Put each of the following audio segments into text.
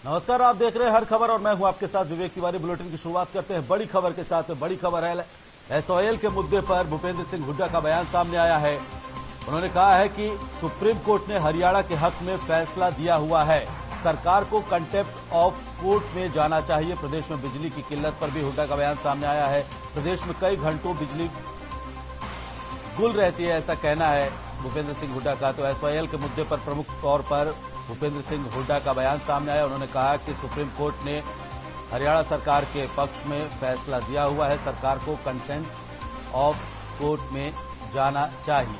नमस्कार, आप देख रहे हैं हर खबर और मैं हूं आपके साथ विवेक तिवारी। बुलेटिन की शुरुआत करते हैं बड़ी खबर के साथ। बड़ी खबर है एसओएल के मुद्दे पर भूपेंद्र सिंह हुड्डा का बयान सामने आया है। उन्होंने कहा है कि सुप्रीम कोर्ट ने हरियाणा के हक में फैसला दिया हुआ है, सरकार को कंटेम्प्ट ऑफ कोर्ट में जाना चाहिए। प्रदेश में बिजली की किल्लत पर भी हुड्डा का बयान सामने आया है। प्रदेश में कई घंटों बिजली गुल रहती है, ऐसा कहना है भूपेंद्र सिंह हुड्डा का। तो एसओएल के मुद्दे पर प्रमुख तौर पर भूपेंद्र सिंह हुड्डा का बयान सामने आया। उन्होंने कहा कि सुप्रीम कोर्ट ने हरियाणा सरकार के पक्ष में फैसला दिया हुआ है, सरकार को कंटेम्प्ट ऑफ कोर्ट में जाना चाहिए।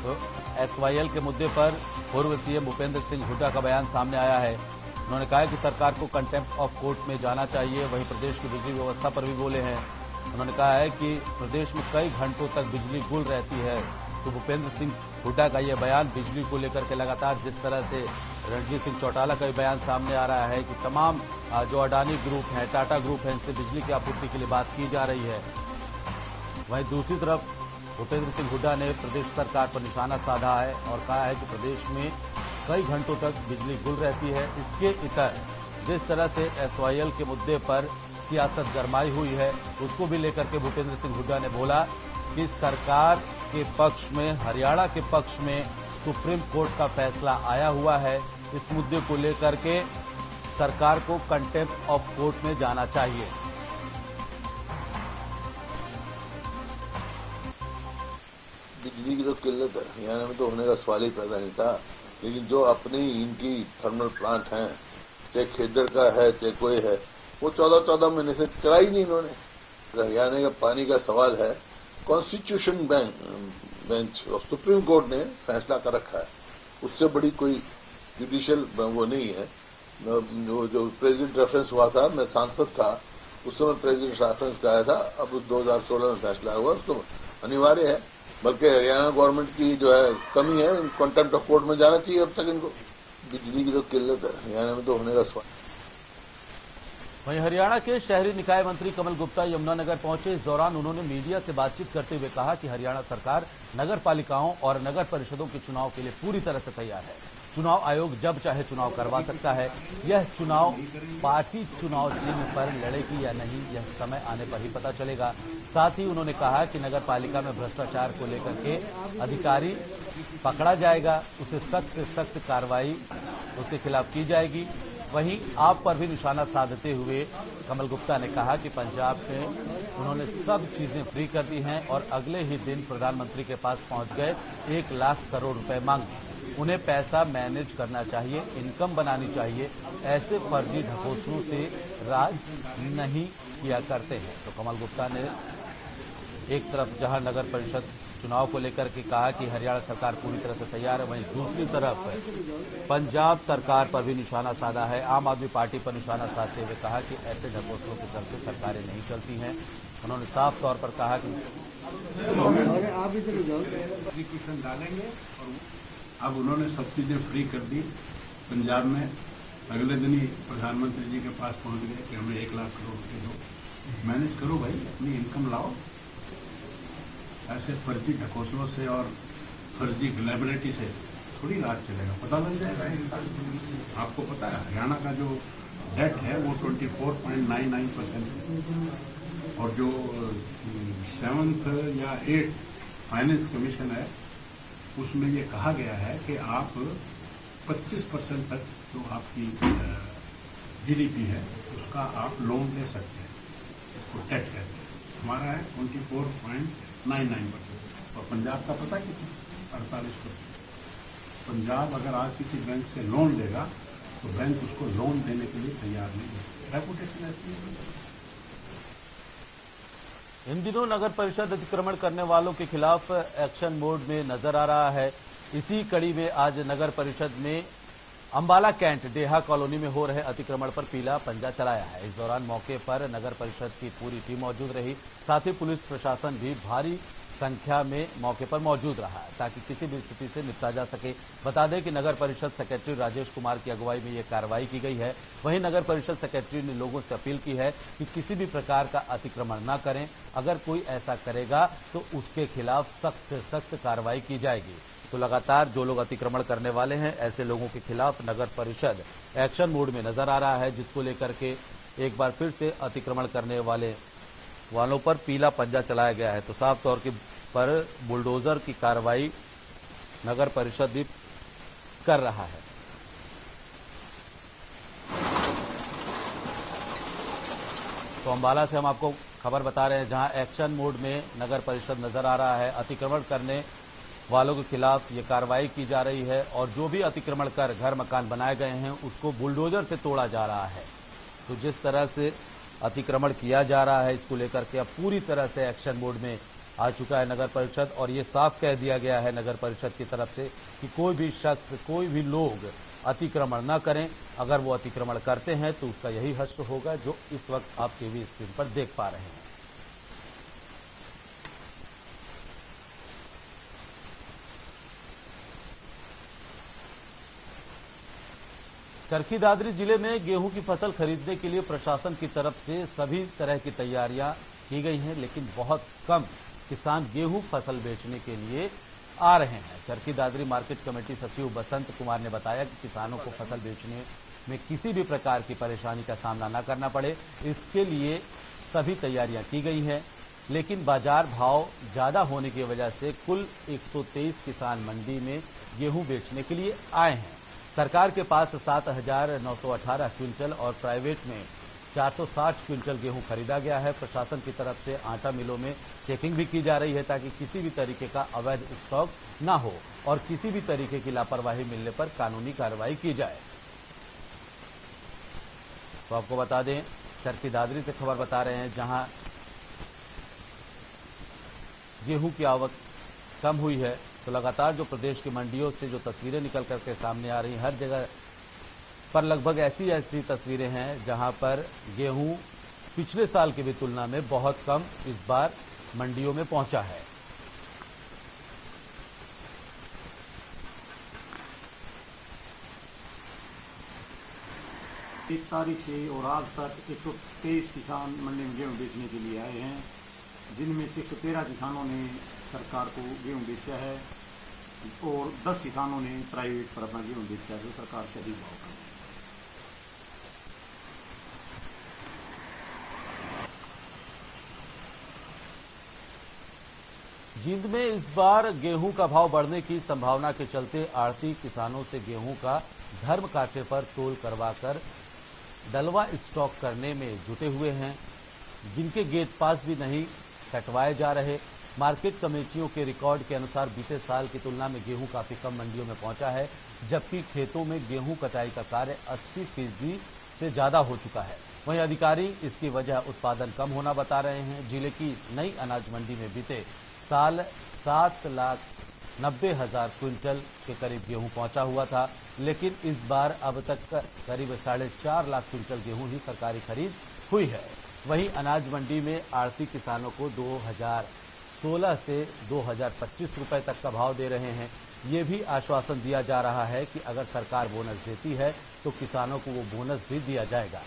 तो एसवाईएल के मुद्दे पर पूर्व सीएम भूपेंद्र सिंह हुड्डा का बयान सामने आया है। उन्होंने कहा कि सरकार को कंटेम्प्ट ऑफ कोर्ट में जाना चाहिए। वहीं प्रदेश की बिजली व्यवस्था पर भी बोले हैं। उन्होंने कहा है कि प्रदेश में कई घंटों तक बिजली गुल रहती है। तो भूपेंद्र सिंह हुड्डा का यह बयान बिजली को लेकर के लगातार जिस तरह से रणजीत सिंह चौटाला का भी बयान सामने आ रहा है कि तमाम जो अडानी ग्रुप है, टाटा ग्रुप है, इनसे बिजली की आपूर्ति के लिए बात की जा रही है। वहीं दूसरी तरफ भूपेंद्र सिंह हुड्डा ने प्रदेश सरकार पर निशाना साधा है और कहा है कि प्रदेश में कई घंटों तक बिजली गुल रहती है। इसके इतर जिस तरह से एसवाईएल के मुद्दे पर सियासत गरमाई हुई है, उसको भी लेकर के भूपेंद्र सिंह हुड्डा ने बोला कि सरकार के पक्ष में, हरियाणा के पक्ष में सुप्रीम कोर्ट का फैसला आया हुआ है। इस मुद्दे को लेकर के सरकार को कंटेम्प्ट ऑफ कोर्ट में जाना चाहिए। बिजली की तो किल्लत है, हरियाणा में तो होने का सवाल ही पैदा नहीं था। लेकिन जो अपनी इनकी थर्मल प्लांट हैं, चाहे खेदर का है चाहे कोई है, वो 14 महीने से चलाई नहीं इन्होंने। हरियाणा का पानी का सवाल है, कॉन्स्टिट्यूशन बेंच और सुप्रीम कोर्ट ने फैसला कर रखा है। उससे बड़ी कोई जुडिशियल वो नहीं है। जो प्रेसिडेंट रेफरेंस हुआ था, मैं सांसद था उस समय, प्रेसिडेंट रेफरेंस का आया था। अब 2016 में फैसला हुआ, उसको अनिवार्य है। बल्कि हरियाणा गवर्नमेंट की जो है कमी है, कंटेम्प्ट ऑफ कोर्ट में जाना चाहिए अब तक इनको। बिजली की तो किल्लत है, हरियाणा में तो होने का सवाल। वहीं हरियाणा के शहरी निकाय मंत्री कमल गुप्ता यमुनानगर पहुंचे। इस दौरान उन्होंने मीडिया से बातचीत करते हुए कहा कि हरियाणा सरकार नगर पालिकाओं और नगर परिषदों के चुनाव के लिए पूरी तरह से तैयार है। चुनाव आयोग जब चाहे चुनाव करवा सकता है। यह चुनाव पार्टी चुनाव चिन्ह पर लड़ेगी या नहीं, यह समय आने पर ही पता चलेगा। साथ ही उन्होंने कहा कि नगर पालिका में भ्रष्टाचार को लेकर के अधिकारी पकड़ा जाएगा, उसे सख्त से सख्त कार्रवाई उसके खिलाफ की जाएगी। वहीं आप पर भी निशाना साधते हुए कमल गुप्ता ने कहा कि पंजाब में उन्होंने सब चीजें फ्री कर दी हैं और अगले ही दिन प्रधानमंत्री के पास पहुंच गए 1 लाख करोड़ रुपए मांगे। उन्हें पैसा मैनेज करना चाहिए, इनकम बनानी चाहिए। ऐसे फर्जी ढकोसलों से राज नहीं किया करते हैं। तो कमल गुप्ता ने एक तरफ जहां नगर परिषद चुनाव को लेकर के कहा कि हरियाणा सरकार पूरी तरह से तैयार है, वहीं दूसरी तरफ पंजाब सरकार पर भी निशाना साधा है। आम आदमी पार्टी पर निशाना साधते हुए कहा कि ऐसे ढकोसलों के चलते सरकारें नहीं चलती हैं। उन्होंने साफ तौर पर कहा कि एप्लीकेशन डालेंगे और अब उन्होंने सब चीजें फ्री कर दी। पंजाब में अगले दिन ही प्रधानमंत्री जी के पास पहुंच गए कि हमें 1 लाख करोड़ रुपए दो, मैनेज करो भाई, अपनी इनकम लाओ। ऐसे फर्जी ढकोसलों से और फर्जी ग्लैबरिटी से थोड़ी राज चलेगा, पता लग जाएगा एक साल। आपको पता है हरियाणा का जो डेट है वो 24.99% है और जो 7th या 8th फाइनेंस कमीशन है उसमें ये कहा गया है कि आप 25% तक जो आपकी जीडीपी है उसका आप लोन ले सकते हैं। इसको टेट कहते हैं। हमारा है 24.99% और पंजाब का पता कितना, 48%। पंजाब अगर आज किसी बैंक से लोन लेगा तो बैंक उसको लोन देने के लिए तैयार नहीं है। रेपुटेशन ऐसी है। इन दिनों नगर परिषद अतिक्रमण करने वालों के खिलाफ एक्शन मोड में नजर आ रहा है। इसी कड़ी में आज नगर परिषद ने अंबाला कैंट डेहा कॉलोनी में हो रहे अतिक्रमण पर पीला पंजा चलाया है। इस दौरान मौके पर नगर परिषद की पूरी टीम मौजूद रही, साथ ही पुलिस प्रशासन भी भारी संख्या में मौके पर मौजूद रहा ताकि किसी भी स्थिति से निपटा जा सके। बता दें कि नगर परिषद सेक्रेटरी राजेश कुमार की अगुवाई में यह कार्रवाई की गई है। वहीं नगर परिषद सेक्रेटरी ने लोगों से अपील की है कि किसी भी प्रकार का अतिक्रमण न करें। अगर कोई ऐसा करेगा तो उसके खिलाफ सख्त से सख्त कार्रवाई की जाएगी। तो लगातार जो लोग अतिक्रमण करने वाले हैं ऐसे लोगों के खिलाफ नगर परिषद एक्शन मोड में नजर आ रहा है, जिसको लेकर के एक बार फिर से अतिक्रमण करने वालों पर पीला पंजा चलाया गया है। तो साफ तौर पर बुलडोजर की कार्रवाई नगर परिषद भी कर रहा है। तो अंबाला से हम आपको खबर बता रहे हैं, जहां एक्शन मोड में नगर परिषद नजर आ रहा है। अतिक्रमण करने वालों के खिलाफ ये कार्रवाई की जा रही है और जो भी अतिक्रमण कर घर मकान बनाए गए हैं उसको बुलडोजर से तोड़ा जा रहा है। तो जिस तरह से अतिक्रमण किया जा रहा है, इसको लेकर के अब पूरी तरह से एक्शन मोड में आ चुका है नगर परिषद और ये साफ कह दिया गया है नगर परिषद की तरफ से कि कोई भी शख्स, कोई भी लोग अतिक्रमण न करें। अगर वो अतिक्रमण करते हैं तो उसका यही हश्र होगा जो इस वक्त आप टीवी स्क्रीन पर देख पा रहे हैं। चरखी दादरी जिले में गेहूं की फसल खरीदने के लिए प्रशासन की तरफ से सभी तरह की तैयारियां की गई हैं, लेकिन बहुत कम किसान गेहूं फसल बेचने के लिए आ रहे हैं। चरखी दादरी मार्केट कमेटी सचिव बसंत कुमार ने बताया कि किसानों को फसल बेचने में किसी भी प्रकार की परेशानी का सामना न करना पड़े, इसके लिए सभी तैयारियां की गई हैं। लेकिन बाजार भाव ज्यादा होने की वजह से कुल 123 किसान मंडी में गेहूं बेचने के लिए आए हैं। सरकार के पास 7,918 क्विंटल और प्राइवेट में 460 क्विंटल गेहूं खरीदा गया है। प्रशासन की तरफ से आटा मिलों में चेकिंग भी की जा रही है ताकि किसी भी तरीके का अवैध स्टॉक न हो और किसी भी तरीके की लापरवाही मिलने पर कानूनी कार्रवाई की जाए। तो आपको बता दें, चरखी दादरी से खबर बता रहे हैं, जहां गेहूं की आवक कम हुई है। तो लगातार जो प्रदेश की मंडियों से जो तस्वीरें निकल करके सामने आ रही हैं, हर जगह पर लगभग ऐसी तस्वीरें हैं जहां पर गेहूं पिछले साल की भी तुलना में बहुत कम इस बार मंडियों में पहुंचा है। 1 तारीख से और आज तक 123 किसान मंडी में गेहूँ बेचने के लिए आए हैं, जिनमें से 113 किसानों ने सरकार को गेहूँ बेचा है और 10 किसानों ने प्राइवेट पर अपना गेहूँ बेचा है जो सरकार से अधिक भाव का है। जींद में इस बार गेहूं का भाव बढ़ने की संभावना के चलते आढ़ती किसानों से गेहूं का धर्म कांटे पर तोल करवाकर डलवा स्टॉक करने में जुटे हुए हैं, जिनके गेट पास भी नहीं कटवाए जा रहे। मार्केट कमेटियों के रिकॉर्ड के अनुसार बीते साल की तुलना में गेहूं काफी कम मंडियों में पहुंचा है, जबकि खेतों में गेहूं कटाई का कार्य 80% से ज्यादा हो चुका है। वहीं अधिकारी इसकी वजह उत्पादन कम होना बता रहे हैं। जिले की नई अनाज मंडी में बीते साल 7,90,000 क्विंटल के करीब गेहूं पहुंचा हुआ था, लेकिन इस बार अब तक करीब 4.5 लाख क्विंटल गेहूं ही सरकारी खरीद हुई है। वहीं अनाज मंडी में आढ़ती किसानों को 2016 से 2025 रुपए तक का भाव दे रहे हैं। ये भी आश्वासन दिया जा रहा है कि अगर सरकार बोनस देती है तो किसानों को वो बोनस भी दिया जाएगा।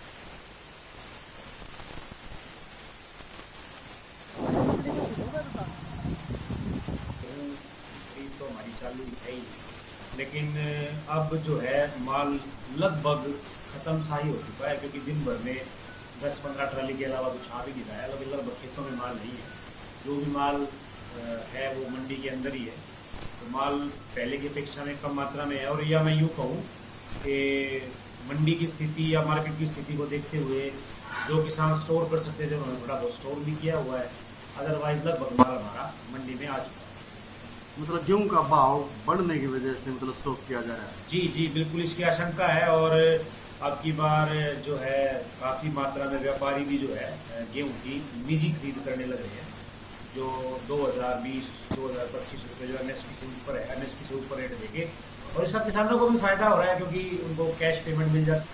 तो हमारी चालू है ही, लेकिन अब जो है माल लगभग खत्म सा ही हो चुका है, क्योंकि दिन भर में 10-15 ट्राली के अलावा कुछ आ भी नहीं रहा है। लगभग खेतों में माल नहीं है। जो भी माल है वो मंडी के अंदर ही है। तो माल पहले की अपेक्षा में कम मात्रा में है। और या मैं यूँ कहूँ कि मंडी की स्थिति या मार्केट की स्थिति को देखते हुए जो किसान स्टोर कर सकते थे उन्होंने थोड़ा बहुत स्टोर भी किया हुआ है। अदरवाइज लगभग माल हमारा मंडी में आ चुका है। मतलब गेहूं का भाव बढ़ने की वजह से मतलब स्टॉक किया जा रहा है। जी बिल्कुल इसकी आशंका है। और अब की बार जो है काफी मात्रा में व्यापारी भी जो है गेहूं की निजी खरीद करने लग रहे हैं, जो 2020-2025 रुपए जो एमएसपी से ऊपर है, एमएसपी से ऊपर रेट देके, और इसका किसानों को भी फायदा हो रहा है क्योंकि उनको कैश पेमेंट मिल जाती है।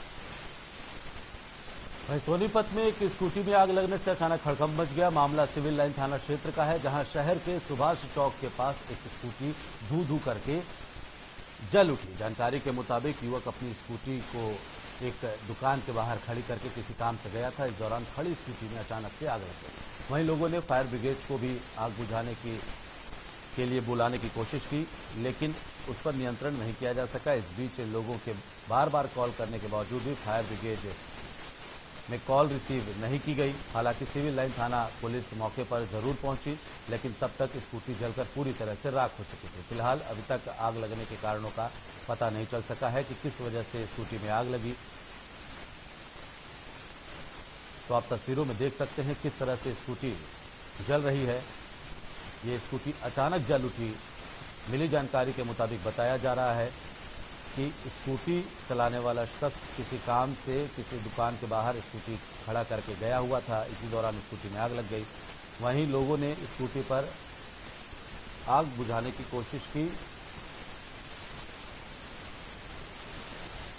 वहीं सोनीपत में एक स्कूटी में आग लगने से अचानक हड़कंप मच गया। मामला सिविल लाइन थाना क्षेत्र का है, जहां शहर के सुभाष चौक के पास एक स्कूटी धू करके जल उठी। जानकारी के मुताबिक युवक अपनी स्कूटी को एक दुकान के बाहर खड़ी करके किसी काम से गया था। इस दौरान खड़ी स्कूटी में अचानक से आग लग गई। वहीं लोगों ने फायर ब्रिगेड को भी आग बुझाने की के लिए बुलाने की कोशिश की, लेकिन उस पर नियंत्रण नहीं किया जा सका। इस बीच लोगों के बार बार कॉल करने के बावजूद भी फायर ब्रिगेड में कॉल रिसीव नहीं की गई। हालांकि सिविल लाइन थाना पुलिस मौके पर जरूर पहुंची, लेकिन तब तक स्कूटी जलकर पूरी तरह से राख हो चुकी थी। फिलहाल अभी तक आग लगने के कारणों का पता नहीं चल सका है कि किस वजह से स्कूटी में आग लगी। तो आप तस्वीरों में देख सकते हैं किस तरह से स्कूटी जल रही है। ये स्कूटी अचानक जल उठी। मिली जानकारी के मुताबिक बताया जा रहा है कि स्कूटी चलाने वाला शख्स किसी काम से किसी दुकान के बाहर स्कूटी खड़ा करके गया हुआ था। इसी दौरान स्कूटी में आग लग गई। वहीं लोगों ने स्कूटी पर आग बुझाने की कोशिश की।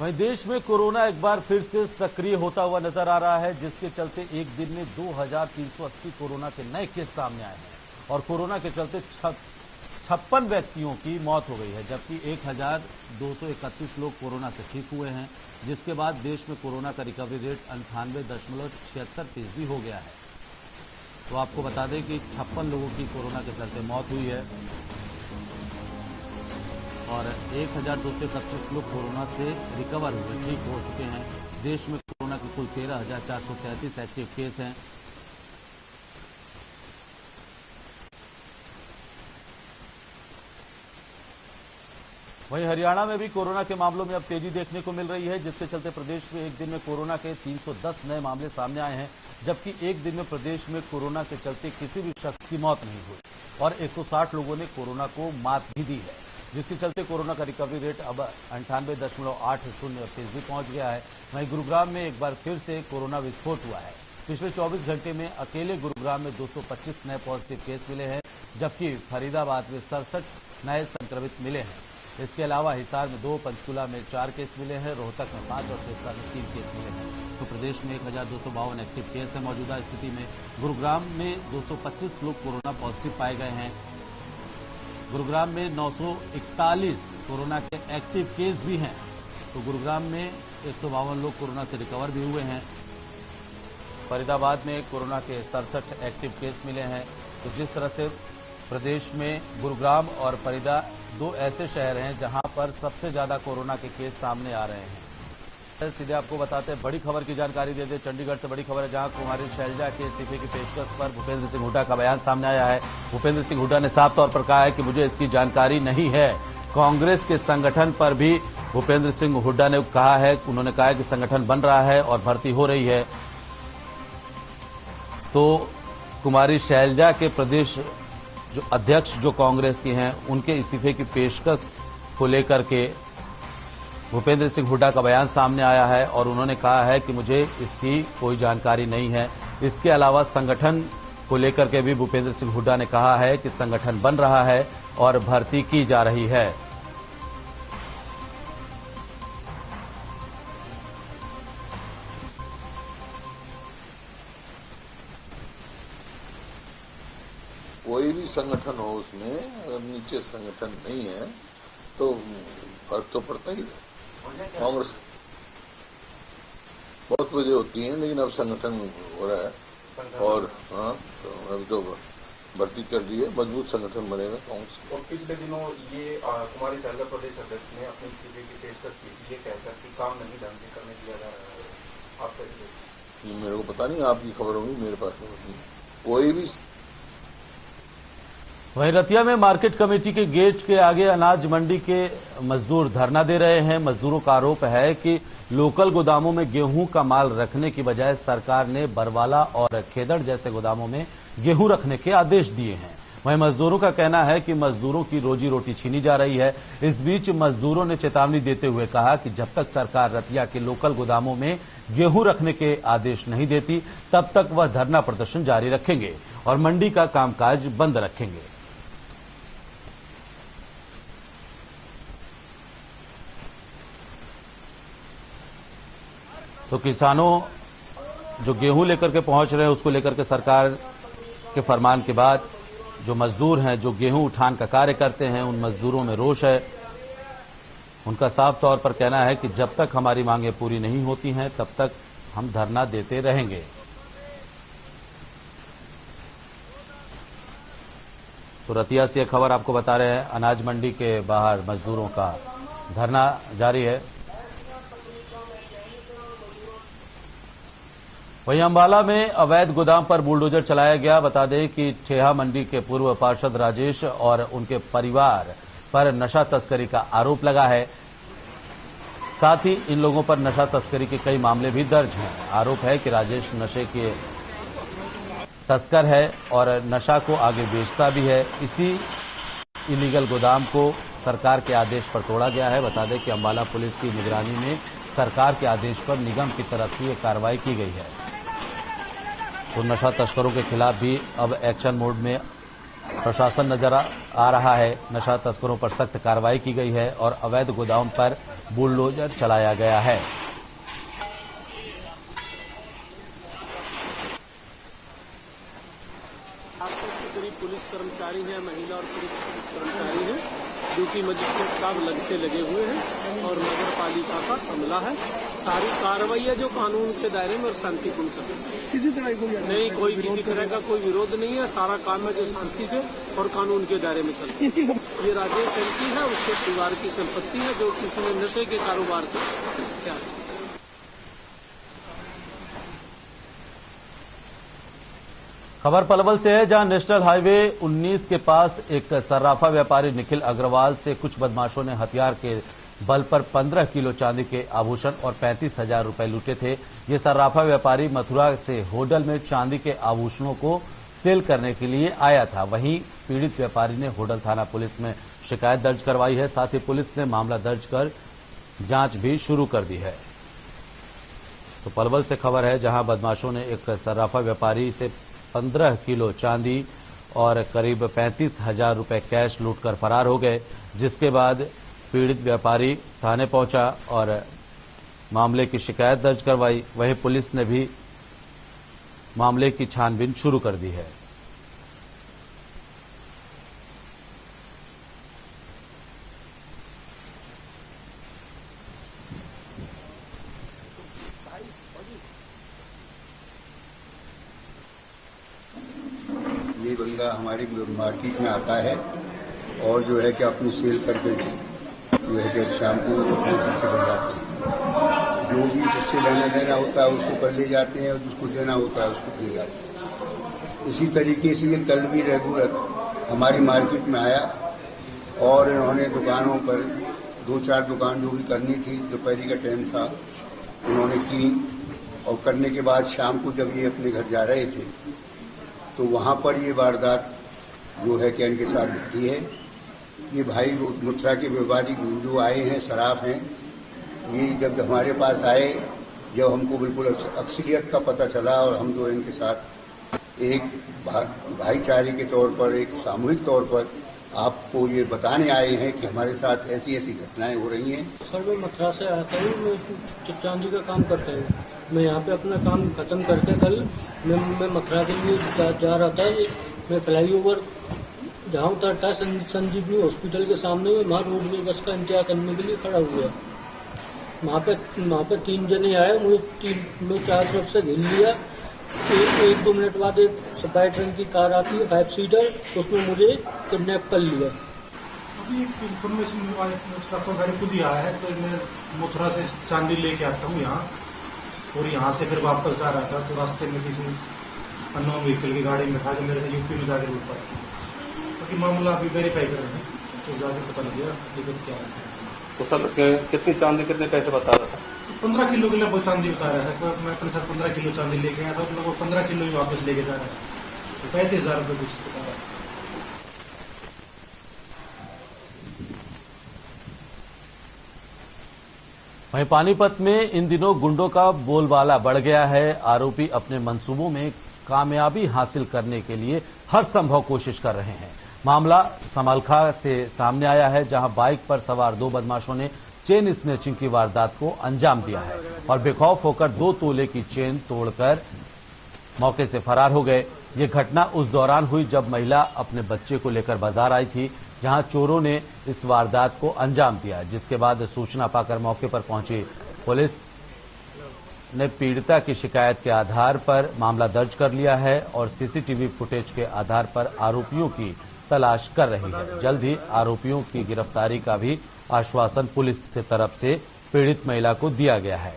वहीं देश में कोरोना एक बार फिर से सक्रिय होता हुआ नजर आ रहा है, जिसके चलते एक दिन में 2380 कोरोना के नए केस सामने आए हैं और कोरोना के चलते 56 व्यक्तियों की मौत हो गई है, जबकि 1231 लोग कोरोना से ठीक हुए हैं, जिसके बाद देश में कोरोना का रिकवरी रेट 98.76% हो गया है। तो आपको बता दें कि 56 लोगों की कोरोना के चलते मौत हुई है और 1231 लोग कोरोना से रिकवर हुए, ठीक हो चुके हैं। देश में कोरोना के कुल 13,433 एक्टिव केस हैं। वहीं हरियाणा में भी कोरोना के मामलों में अब तेजी देखने को मिल रही है, जिसके चलते प्रदेश में एक दिन में कोरोना के 310 नए मामले सामने आए हैं, जबकि एक दिन में प्रदेश में कोरोना के चलते किसी भी शख्स की मौत नहीं हुई और 160 लोगों ने कोरोना को मात भी दी है, जिसके चलते कोरोना का रिकवरी रेट अब 98.80% पहुंच गया है। वहीं गुरुग्राम में एक बार फिर से कोरोना विस्फोट हुआ है। पिछले 24 घंटे में अकेले गुरुग्राम में 225 नए पॉजिटिव केस मिले हैं, जबकि फरीदाबाद में 67 नए संक्रमित मिले हैं। इसके अलावा हिसार में 2, पंचकुला में 4 केस मिले हैं, रोहतक में 5 और सिरसा में 3 केस मिले हैं। तो प्रदेश में 1252 एक्टिव केस है। मौजूदा स्थिति में गुरुग्राम में 225 लोग कोरोना पॉजिटिव पाए गए हैं। गुरुग्राम में 941 कोरोना के एक्टिव केस भी हैं। तो गुरुग्राम में 152 लोग कोरोना से रिकवर भी हुए हैं। फरीदाबाद में कोरोना के 67 एक्टिव केस मिले हैं। तो जिस तरह से प्रदेश में गुरुग्राम और फरीदा 2 ऐसे शहर हैं जहां पर सबसे ज्यादा कोरोना के केस सामने आ रहे हैं। सीधे आपको बताते हैं, बड़ी खबर की जानकारी दे दें। चंडीगढ़ से बड़ी खबर है, जहां कुमारी शैलजा के इस्तीफे की पेशकश पर भूपेंद्र सिंह हुड्डा का बयान सामने आया है। भूपेंद्र सिंह हुड्डा ने साफ तौर पर कहा है कि मुझे इसकी जानकारी नहीं है। कांग्रेस के संगठन पर भी भूपेंद्र सिंह हुड्डा ने कहा है, उन्होंने कहा है कि संगठन बन रहा है और भर्ती हो रही है। तो कुमारी शैलजा के प्रदेश जो अध्यक्ष जो कांग्रेस की हैं, उनके इस्तीफे की पेशकश को लेकर के भूपेंद्र सिंह हुड्डा का बयान सामने आया है और उन्होंने कहा है कि मुझे इसकी कोई जानकारी नहीं है। इसके अलावा संगठन को लेकर के भी भूपेंद्र सिंह हुड्डा ने कहा है कि संगठन बन रहा है और भर्ती की जा रही है। कोई भी संगठन हो, उसमें अगर नीचे संगठन नहीं है तो फर्क तो पड़ता ही है। कांग्रेस बहुत वजह होती है, लेकिन अब संगठन हो रहा है और हाँ, तो अभी तो भर्ती चल रही है, मजबूत संगठन बनेगा कांग्रेस। और पिछले दिनों ये कुमारी शैलजा प्रदेश अध्यक्ष ने अपने इस्तीफे की पेशकश की थी, ये कहकर कि काम नहीं ढंग से करने दिया जा रहा है। आप ये मेरे को पता नहीं, आपकी खबर होगी, मेरे पास नहीं। कोई भी वहीं रतिया में मार्केट कमेटी के गेट के आगे अनाज मंडी के मजदूर धरना दे रहे हैं। मजदूरों का आरोप है कि लोकल गोदामों में गेहूं का माल रखने की बजाय सरकार ने बरवाला और खेदड़ जैसे गोदामों में गेहूं रखने के आदेश दिए हैं। वहीं मजदूरों का कहना है कि मजदूरों की रोजी रोटी छीनी जा रही है। इस बीच मजदूरों ने चेतावनी देते हुए कहा कि जब तक सरकार रतिया के लोकल गोदामों में गेहूं रखने के आदेश नहीं देती, तब तक वह धरना प्रदर्शन जारी रखेंगे और मंडी का कामकाज बंद रखेंगे। तो किसानों जो गेहूं लेकर के पहुंच रहे हैं, उसको लेकर के सरकार के फरमान के बाद जो मजदूर हैं, जो गेहूं उठान का कार्य करते हैं, उन मजदूरों में रोष है। उनका साफ तौर पर कहना है कि जब तक हमारी मांगें पूरी नहीं होती हैं, तब तक हम धरना देते रहेंगे। तो रतिया से खबर आपको बता रहे हैं, अनाज मंडी के बाहर मजदूरों का धरना जारी है। वहीं अंबाला में अवैध गोदाम पर बुलडोजर चलाया गया। बता दें कि ठेहा मंडी के पूर्व पार्षद राजेश और उनके परिवार पर नशा तस्करी का आरोप लगा है। साथ ही इन लोगों पर नशा तस्करी के कई मामले भी दर्ज हैं। आरोप है कि राजेश नशे के तस्कर है और नशा को आगे बेचता भी है। इसी इलीगल गोदाम को सरकार के आदेश पर तोड़ा गया है। बता दें कि अंबाला पुलिस की निगरानी में सरकार के आदेश पर निगम की तरफ से यह कार्रवाई की गई है। तो नशा तस्करों के खिलाफ भी अब एक्शन मोड में प्रशासन नजर आ रहा है। नशा तस्करों पर सख्त कार्रवाई की गई है और अवैध गोदाम पर बुलडोजर चलाया गया है। करीब पुलिस कर्मचारी हैं, महिला और पुरुष पुलिस कर्मचारी हैं, ड्यूटी मजिस्ट्रेट साहब से लगे हुए हैं और नगर पालिका का अमला है। सारी कार्रवाई है जो कानून के दायरे में और शांतिपूर्ण चले। किसी तरह नहीं, कोई किसी तरह का कोई विरोध नहीं है। सारा काम है जो शांति से और कानून के दायरे में चलता है। ये राजेश एमसी है, उसके परिवार की संपत्ति है जो किसी ने नशे के कारोबार से क्या है। खबर पलवल से है, जहां नेशनल हाईवे 19 के पास एक सर्राफा व्यापारी निखिल अग्रवाल से कुछ बदमाशों ने हथियार के बल पर 15 किलो चांदी के आभूषण और 35,000 रुपए लूटे थे। ये सर्राफा व्यापारी मथुरा से होडल में चांदी के आभूषणों को सेल करने के लिए आया था। वहीं पीड़ित व्यापारी ने होडल थाना पुलिस में शिकायत दर्ज करवाई है। साथ ही पुलिस ने मामला दर्ज कर जांच भी शुरू कर दी है। तो पलवल से खबर है, जहां बदमाशों ने एक सर्राफा व्यापारी से 15 किलो चांदी और करीब 35,000 रुपए कैश लूटकर फरार हो गए। जिसके बाद पीड़ित व्यापारी थाने पहुंचा और मामले की शिकायत दर्ज करवाई। वहीं पुलिस ने भी मामले की छानबीन शुरू कर दी है। ये बंदा हमारी मार्केट में आता है और जो है कि अपनी सेल करके जो है कि शाम को अपने घर से बन जाते हैं। जो भी जिससे लेना देना होता है उसको कर ले जाते हैं और जिसको देना होता है उसको दे जाते हैं। इसी तरीके से ये कल भी रेगुलर हमारी मार्केट में आया और इन्होंने दुकानों पर 2-4 दुकान जो भी करनी थी, दोपहरी का टाइम था, उन्होंने की। और करने के बाद शाम को जब ये अपने घर जा रहे थे तो वहाँ पर ये वारदात जो है कि इनके साथ घटी है। ये भाई मथुरा के व्यापारी जो आए हैं, शराब हैं, ये जब हमारे पास आए, जब हमको बिल्कुल अक्सरियत का पता चला और हम जो इनके साथ एक भाईचारे के तौर पर, एक सामूहिक तौर पर आपको ये बताने आए हैं कि हमारे साथ ऐसी ऐसी घटनाएं हो रही हैं। सर, मैं मथुरा से आता हूँ, मैं चांदी का काम करता हूँ। मैं यहाँ पे अपना काम खत्म करके कल मैं मथुरा के लिए जा रहा था। मैं फ्लाईओवर जहाँ उतरता है संजीवनी हॉस्पिटल के सामने में, वहाँ रोड में बस का इंतजार करने के लिए खड़ा हुआ। वहाँ पे 3 जने आए, मुझे 4 तरफ से घेर लिया। 1-2 मिनट बाद एक सफेद रंग की कार आती है, 5 सीटर, उसमें मुझे किडनैप कर लिया। अभी एक इन्फॉर्मेशन खुद ही आया है, तो मैं मथुरा से चांदी लेके आता हूँ यहाँ, और यहाँ से फिर वापस जा रहा था तो रास्ते में किसी अननोन व्हीकल की गाड़ी में था जो मेरे से यूपी में जाकर रुक पड़ा। बाकी मामला अभी वेरीफाई कर रहे हैं, तो जाके पता लग गया हकीकत क्या है। तो सर कितनी चांदी, कितने पैसे बता रहा था? 15 किलो के लगभग चांदी बता रहा है। मैं अपने साथ 15 किलो चांदी लेके आया था, तो लगभग 15 किलो ही वापस लेके जा रहा है। तो 35,000 रुपये कुछ बता रहा है। वहीं पानीपत में इन दिनों गुंडों का बोलबाला बढ़ गया है। आरोपी अपने मंसूबों में कामयाबी हासिल करने के लिए हर संभव कोशिश कर रहे हैं। मामला समलखा से सामने आया है, जहां बाइक पर सवार 2 बदमाशों ने चेन स्नेचिंग की वारदात को अंजाम दिया है और बेखौफ होकर 2 तोले की चेन तोड़कर मौके से फरार हो गए। ये घटना उस दौरान हुई जब महिला अपने बच्चे को लेकर बाजार आई थी, जहां चोरों ने इस वारदात को अंजाम दिया। जिसके बाद सूचना पाकर मौके पर पहुंची पुलिस ने पीड़िता की शिकायत के आधार पर मामला दर्ज कर लिया है और सीसीटीवी फुटेज के आधार पर आरोपियों की तलाश कर रही है। जल्द ही आरोपियों की गिरफ्तारी का भी आश्वासन पुलिस की तरफ से पीड़ित महिला को दिया गया है।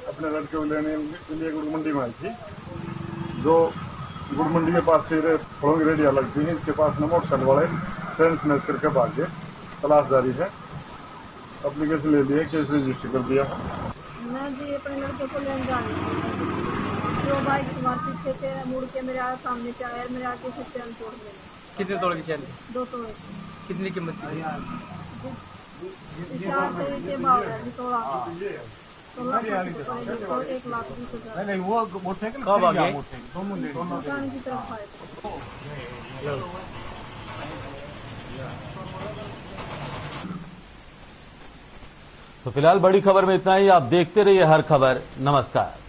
अपने लड़के को लेने के लिए गुड़ मंडी में आई थी। जो गुड़ मंडी के पास से फलों की रेडिया लगती है, इसके पास न मोटरसाइकिल वाले ट्रेन स्मैश करके भाग गए। तलाश जारी है। एप्लीकेशन ले लिए, केस रजिस्टर कर दिया। मैं जी अपने लड़के को लेने जा रही थी, जो बाइक सवार पीछे से मुड़ के मेरे सामने से आया, मेरे आगे से चैन तोड़ दिया। कितने तोड़ की चैन? 2 तोड़े। कितनी कीमत थी? 1 लाख 20 हजार। नहीं, वो मोटरसाइकिल कब आ गए? दुकान की तरफ आए। तो फिलहाल बड़ी खबर में इतना ही। आप देखते रहिए हर खबर। नमस्कार।